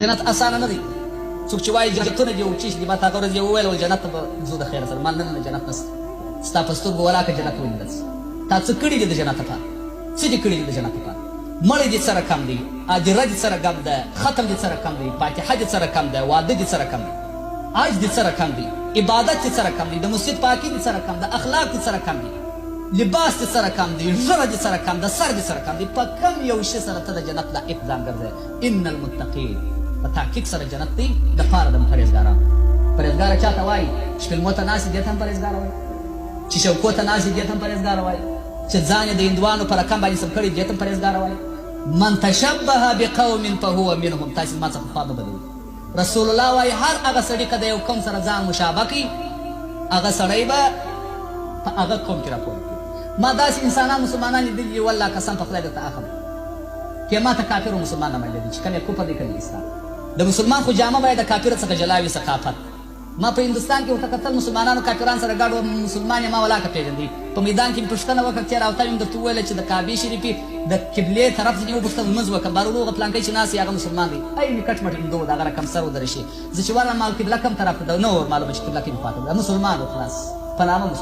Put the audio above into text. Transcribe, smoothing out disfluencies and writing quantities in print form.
جنت اسانه نه دی. څوک چې وایي جنتونه دي او چې دي ما تا ورځ یې وویل ول جنت به ځو د خیر سره. ما نه جنت نشته. ستا په سترګو ولاکه جنت ولیدل شي. تا څه کړي دي د جنت لپاره؟ څه دي کړي دي د جنت لپاره؟ مړی دې سره کم دی، اجره دې سره کم ده، ختم دې سره کم دی، فاتحه دې سره کم ده، واده دې سره کم دی، حج دې سره کم دی، عبادت دې سره کم دی، د مسجد پاکي دې سره کم ده، اخلاق دې سره کم دی، لباس دې سره کم دی، ژبه دې سره کم ده، سر دې سره کم دی. په کم یو شي سره ته د جنت لایق ځان ګرځې. ان المتقین په تحقیق سره جنت دی د پاره د پرهیزګارانو. پرهیزګاره چاته وایي؟ چې فلمو ته ناست دې ته هم پرهیزګاره وایي، چې شوکو ته ناست دې ته هم پرهیزګاره وایي، چې ځان یې د هندوانو په رقم باندې سم کړي دې ته هم پرهیزګاره وایي. من تشبه بقوم فهو منهم. تاسې ما څخه خوا مه بدوئ. رسول الله وایي هر هغه سړي که د یو قوم سره ځان مشابه کړي هغه سړی به په هغه قوم کې راپورې کړي. ما داسې انسانان مسلمانان لیدلي دي والله قسم په خدای درته اخم که ما ته کافر و مسلمان نه باندې چې کله یې کفر دی کله اسلام. د مسلمان خو جامه باید د کافر څخه جلا وي ثقافت. ما په هندوستان کې ورته کتل مسلمانانو کافران سره ګډ مسلمان یې ما ولاکه پېژندي. په میدان کې مې پوښتنه وکړه چې راوته مې درته وویله چې د کعبې شریفې د قبلې طرف ځینې وپوښتل لمونځ وکړه بارولو هغه پلانکی چې ناست هغه مسلمان دی. ای مې کټ مټ هندو د هغه رقم سر ودرشي. زه چې ورغلم ما قبله کوم طرف ته ده نه ور معلومه چې قبله کومې خوا ته ده. مسلمان و خلاص په نامه مسلمان.